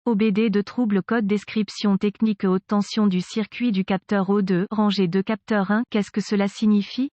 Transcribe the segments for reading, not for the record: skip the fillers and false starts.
OBD de trouble code description technique haute tension du circuit du capteur O2, rangée de capteur 1. Qu'est-ce que cela signifie?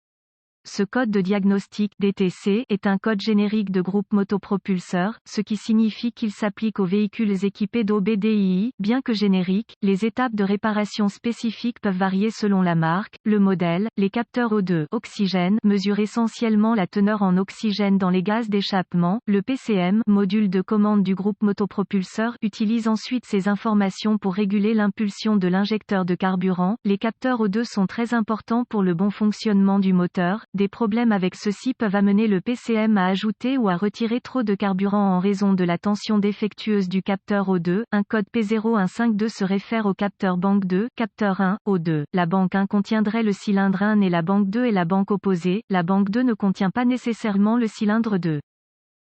Ce code de diagnostic DTC est un code générique de groupe motopropulseur, ce qui signifie qu'il s'applique aux véhicules équipés d'OBDII. Bien que génériques, les étapes de réparation spécifiques peuvent varier selon la marque, le modèle. Les capteurs O2 oxygène mesurent essentiellement la teneur en oxygène dans les gaz d'échappement. Le PCM, module de commande du groupe motopropulseur, utilise ensuite ces informations pour réguler l'impulsion de l'injecteur de carburant. Les capteurs O2 sont très importants pour le bon fonctionnement du moteur. Des problèmes avec ceux-ci peuvent amener le PCM à ajouter ou à retirer trop de carburant en raison de la tension défectueuse du capteur O2. Un code P0152 se réfère au capteur banque 2, capteur 1, O2. La banque 1 contiendrait le cylindre 1 et la banque 2 est la banque opposée. La banque 2 ne contient pas nécessairement le cylindre 2.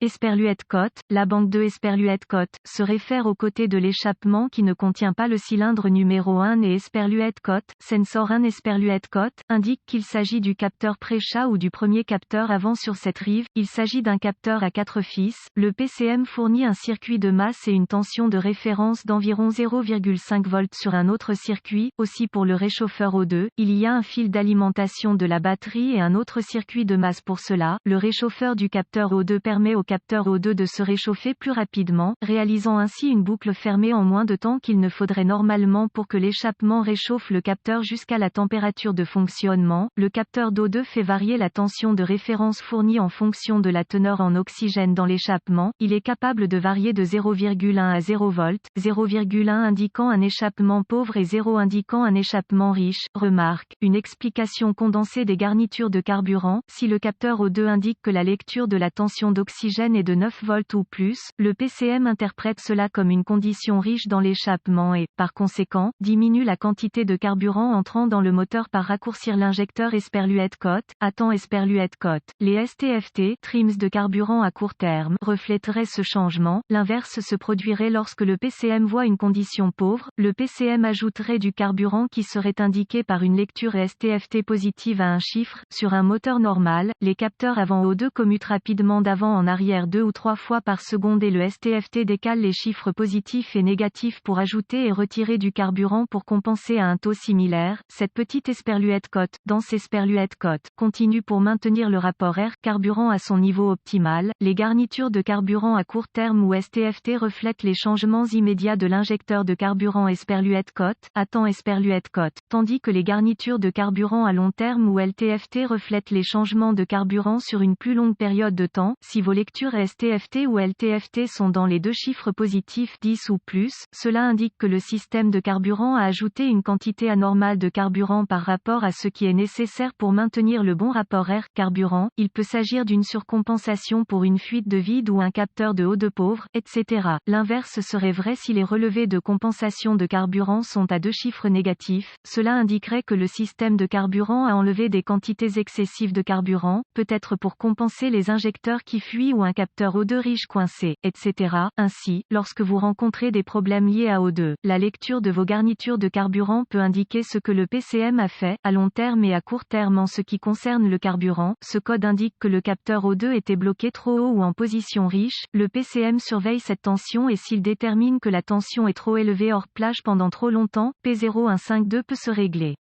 Esperluette cote, la banque 2 Esperluette cote, se réfère au côté de l'échappement qui ne contient pas le cylindre numéro 1 et Esperluette cote, sensor 1 Esperluette cote, indique qu'il s'agit du capteur pré-chat ou du premier capteur avant sur cette rive. Il s'agit d'un capteur à 4 fils. Le PCM fournit un circuit de masse et une tension de référence d'environ 0,5 volts sur un autre circuit. Aussi pour le réchauffeur O2, il y a un fil d'alimentation de la batterie et un autre circuit de masse pour cela. Le réchauffeur du capteur O2 permet au capteur O2 de se réchauffer plus rapidement, réalisant ainsi une boucle fermée en moins de temps qu'il ne faudrait normalement pour que l'échappement réchauffe le capteur jusqu'à la température de fonctionnement. Le capteur d'O2 fait varier la tension de référence fournie en fonction de la teneur en oxygène dans l'échappement. Il est capable de varier de 0,1 à 0 volts, 0,1 indiquant un échappement pauvre et 0 indiquant un échappement riche. Remarque, une explication condensée des garnitures de carburant. Si le capteur O2 indique que la lecture de la tension d'oxygène est de 9 volts ou plus, le PCM interprète cela comme une condition riche dans l'échappement et, par conséquent, diminue la quantité de carburant entrant dans le moteur par raccourcir l'injecteur Esperluette cote, attend Esperluette cote. Les STFT, trims de carburant à court terme, reflèteraient ce changement. L'inverse se produirait lorsque le PCM voit une condition pauvre. Le PCM ajouterait du carburant qui serait indiqué par une lecture STFT positive à un chiffre. Sur un moteur normal, les capteurs avant O2 commutent rapidement d'avant en arrière 2 ou 3 fois par seconde et le STFT décale les chiffres positifs et négatifs pour ajouter et retirer du carburant pour compenser à un taux similaire. Cette petite Esperluette cote, dense Esperluette cote, continue pour maintenir le rapport air-carburant à son niveau optimal. Les garnitures de carburant à court terme ou STFT reflètent les changements immédiats de l'injecteur de carburant Esperluette cote, attend Esperluette cote, tandis que les garnitures de carburant à long terme ou LTFT reflètent les changements de carburant sur une plus longue période de temps. Si vos lectures STFT ou LTFT sont dans les deux chiffres positifs 10 ou plus, cela indique que le système de carburant a ajouté une quantité anormale de carburant par rapport à ce qui est nécessaire pour maintenir le bon rapport air-carburant. Il peut s'agir d'une surcompensation pour une fuite de vide ou un capteur de O2 pauvre, etc. L'inverse serait vrai si les relevés de compensation de carburant sont à deux chiffres négatifs. Cela indiquerait que le système de carburant a enlevé des quantités excessives de carburant, peut-être pour compenser les injecteurs qui fuient ou un capteur O2 riche coincé, etc. Ainsi, lorsque vous rencontrez des problèmes liés à O2, la lecture de vos garnitures de carburant peut indiquer ce que le PCM a fait, à long terme et à court terme en ce qui concerne le carburant. Ce code indique que le capteur O2 était bloqué trop haut ou en position riche. Le PCM surveille cette tension et s'il détermine que la tension est trop élevée hors plage pendant trop longtemps, P0152 peut se régler.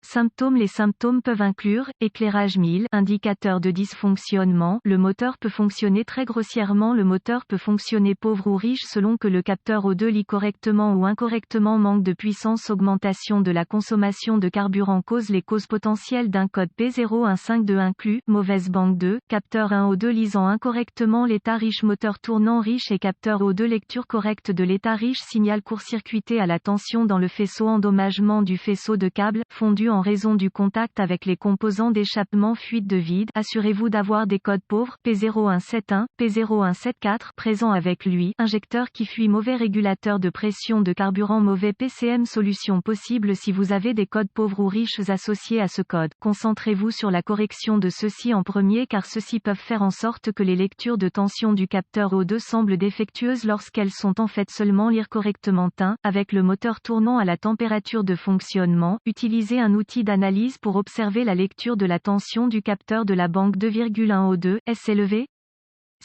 Symptômes. Les symptômes peuvent inclure, éclairage 1000, indicateur de dysfonctionnement, le moteur peut fonctionner très grossièrement, le moteur peut fonctionner pauvre ou riche selon que le capteur O2 lit correctement ou incorrectement, manque de puissance, augmentation de la consommation de carburant. Les causes potentielles d'un code P0152 incluent, mauvaise banque 2, capteur 1 O2 lisant incorrectement, l'état riche, moteur tournant riche et capteur O2 lecture correcte de l'état riche, signal court-circuité à la tension dans le faisceau, endommagement du faisceau de câble, fondu en raison du contact avec les composants d'échappement, fuite de vide. Assurez-vous d'avoir des codes pauvres, P0171, P0174 présents avec lui, injecteur qui fuit, mauvais régulateur de pression de carburant, mauvais PCM. Solution possible si vous avez des codes pauvres ou riches associés à ce code. Concentrez-vous sur la correction de ceux-ci en premier car ceux-ci peuvent faire en sorte que les lectures de tension du capteur O2 semblent défectueuses lorsqu'elles sont en fait seulement lire correctement. Avec le moteur tournant à la température de fonctionnement, utilisez un outil d'analyse pour observer la lecture de la tension du capteur de la banque 2,1 O2, est-ce élevé?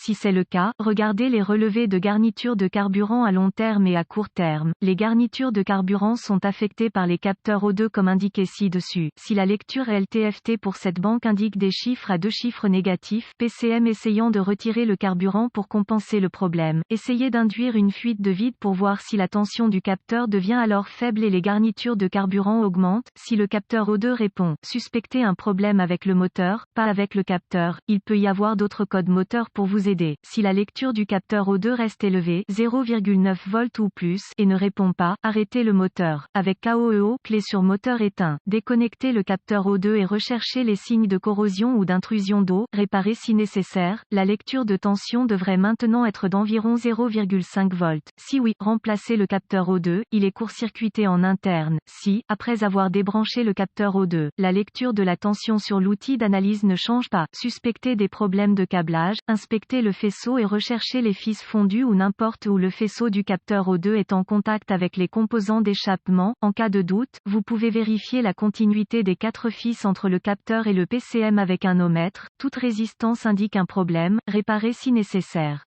Si c'est le cas, regardez les relevés de garniture de carburant à long terme et à court terme. Les garnitures de carburant sont affectées par les capteurs O2 comme indiqué ci-dessus. Si la lecture LTFT pour cette banque indique des chiffres à 2 chiffres négatifs, PCM essayant de retirer le carburant pour compenser le problème. Essayez d'induire une fuite de vide pour voir si la tension du capteur devient alors faible et les garnitures de carburant augmentent. Si le capteur O2 répond, suspectez un problème avec le moteur, pas avec le capteur. Il peut y avoir d'autres codes moteurs pour vous aider. Si la lecture du capteur O2 reste élevée, 0,9 volts ou plus, et ne répond pas, arrêtez le moteur. Avec KOEO, clé sur moteur éteint, déconnectez le capteur O2 et recherchez les signes de corrosion ou d'intrusion d'eau, réparez si nécessaire. La lecture de tension devrait maintenant être d'environ 0,5 volts. Si oui, remplacez le capteur O2, il est court-circuité en interne. Si, après avoir débranché le capteur O2, la lecture de la tension sur l'outil d'analyse ne change pas, suspectez des problèmes de câblage, inspectez le faisceau et recherchez les fils fondus ou n'importe où le faisceau du capteur O2 est en contact avec les composants d'échappement. En cas de doute, vous pouvez vérifier la continuité des 4 fils entre le capteur et le PCM avec un ohmètre. Toute résistance indique un problème, réparez si nécessaire.